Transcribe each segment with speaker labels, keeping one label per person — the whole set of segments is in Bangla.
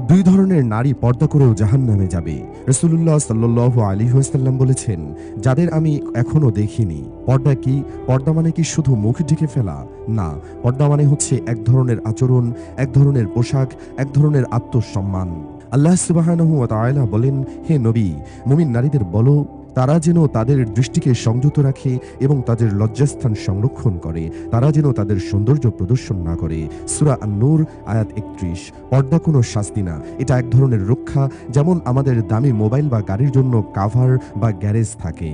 Speaker 1: দুই ধরনের নারী পর্দা করেও জাহান্নামে যাবে। রাসূলুল্লাহ সাল্লাল্লাহু আলাইহি ওয়াসাল্লাম বলেছেন, যাদের আমি এখনো দেখিনি। পর্দা কি? পর্দা মানে কি শুধু মুখ ঢেকে ফেলা? না, পর্দা মানে হচ্ছে এক ধরনের আচরণ, এক ধরনের পোশাক, এক ধরনের আত্মসম্মান। আল্লাহ সুবহানাহু ওয়া তাআলা বলেন, হে নবী, মুমিন নারীদের বলো তারা যেন তাদের দৃষ্টিকে সংযত রাখে এবং তাদের লজ্জাস্থান সংরক্ষণ করে। তারা যেন তাদের সৌন্দর্য প্রদর্শন না করে। সূরা আন-নূর আয়াত ৩১। পর্দা কোনো শাস্তি না, এটা এক ধরনের রক্ষা। যেমন আমাদের দামি মোবাইল বা গাড়ির জন্য কাভার বা গ্যারেজ থাকে,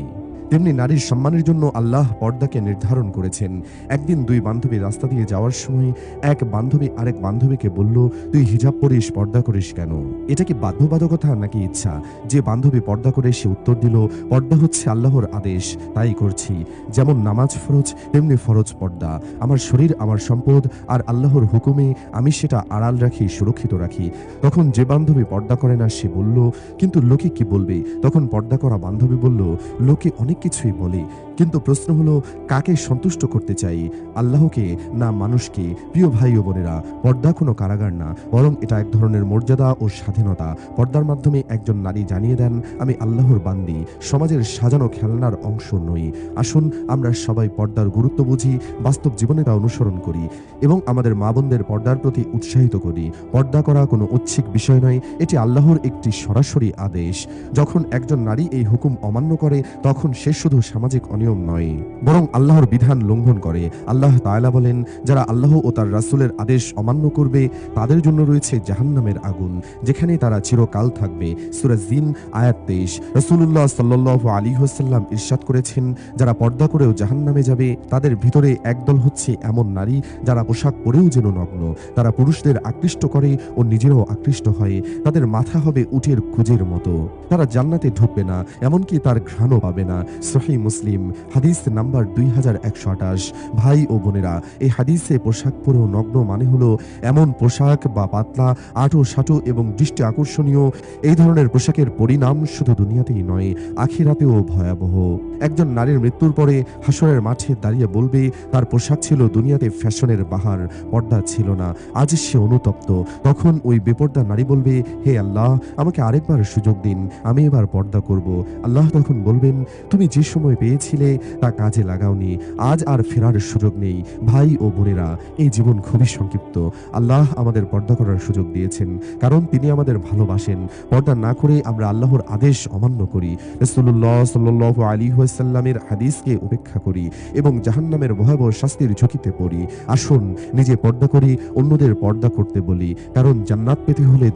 Speaker 1: তেমনি নারীর সম্মানের জন্য আল্লাহ পর্দাকে নির্ধারণ করেছেন। একদিন দুই বান্ধবী রাস্তা দিয়ে যাওয়ার সময় এক বান্ধবী আরেক বান্ধবীকে বলল, তুই হিজাব পরিস, পর্দা করিস কেন? এটা কি বাধ্যবাধকতা নাকি ইচ্ছা? যে বান্ধবী পর্দা করে সে উত্তর দিল, পর্দা হচ্ছে আল্লাহর আদেশ, তাই করছি। যেমন নামাজ ফরজ, তেমনি ফরজ পর্দা। আমার শরীর আমার সম্পদ, আর আল্লাহর হুকুমে আমি সেটা আড়াল রাখি, সুরক্ষিত রাখি। তখন যে বান্ধবী পর্দা করে না সে বলল, কিন্তু লোকে কি বলবে? তখন পর্দা করা বান্ধবী বলল, লোকে অনেক কিছুই বলে, কিন্তু প্রশ্ন হলো কাকে সন্তুষ্ট করতে চাই, আল্লাহকে না মানুষকে? প্রিয় ভাই ও বোনেরা, পর্দা কোনো কারাগার না, বরং এটা এক ধরনের মর্যাদা ও স্বাধীনতা। পর্দার মাধ্যমে একজন নারী জানিয়ে দেন, আমি আল্লাহর বান্দি, সমাজের সাজানো খেলনার অংশ নই। আসুন আমরা সবাই পর্দার গুরুত্ব বুঝি, বাস্তব জীবনে তা অনুসরণ করি এবং আমাদের মা বোনদের পর্দার প্রতি উৎসাহিত করি। পর্দা করা কোনো ঐচ্ছিক বিষয় নয়, এটি আল্লাহর একটি সরাসরি আদেশ। যখন একজন নারী এই হুকুম অমান্য করে, তখন সে শুধু সামাজিক অনিয়ম নয়, বরং আল্লাহর বিধান লঙ্ঘন করে। আল্লাহ তাআলা বলেন, যারা আল্লাহ ও তার রাসূলের আদেশ অমান্য করবে তাদের জন্য রয়েছে জাহান্নামের আগুন, যেখানে তারা চিরকাল থাকবে। সূরা জিন আয়াত ২৩। রাসূলুল্লাহ সাল্লাল্লাহু আলাইহি ওয়াসাল্লাম ইরশাদ করেছেন, যারা পর্দা করেও জাহান্নামে যাবে তাদের ভিতরে একদল হচ্ছে এমন নারী যারা পোশাক পরেও যেন নগ্ন। তারা পুরুষদের আকৃষ্ট করে ও নিজেরাও আকৃষ্ট হয়। তাদের মাথা হবে উটের কুঁজের মতো। তারা জান্নাতে ঢুকবে না, এমনকি তার ঘ্রাণও পাবে না। সহিহ মুসলিম হাদিস নাম্বার 2128। ভাই ও বোনেরা, এই হাদিসে পোশাক পরেও নগ্ন মানে হলো এমন পোশাক বা পাতলা, আঁটো সাঁটো এবং দৃষ্টি আকর্ষণীয়। এই ধরনের পোশাকের পরিণাম শুধু দুনিয়াতেই নয়, আখিরাতেও ভয়াবহ। একজন নারীর মৃত্যুর পরে হাসরের মাঠে দাঁড়িয়ে বলবে, তার পোশাক ছিল দুনিয়াতে ফ্যাশনের বাহার, পর্দা ছিল না। আজ সে অনুতপ্ত। তখন ওই বেপর্দা নারী বলবে, হে আল্লাহ, আমাকে আরেকবার সুযোগ দিন, আমি এবার পর্দা করব। আল্লাহ তখন বলবেন, তুমি যে সময় পেয়েছিলে তা কাজে লাগাওনি, আজ আর ফেরার সুযোগ নেই। ভাই ও বোনেরা, এই জীবন খুবই সংক্ষিপ্ত। আল্লাহ আমাদের পর্দা করার সুযোগ দিয়েছেন, কারণ তিনি আমাদের ভালোবাসেন। পর্দা না করে আমরা আল্লাহর আদেশ অমান্য করি, রাসূলুল্লাহ সাল্লাল্লাহু আলাইহি ওয়াসাল্লামের হাদিসকে উপেক্ষা করি এবং জাহান্নামের ভয়াবহ শাস্তির ঝুঁকিতে পড়ি। আসুন নিজে পর্দা করি, অন্যদের পর্দা করতে বলি, কারণ জান্নাত পেতে হলে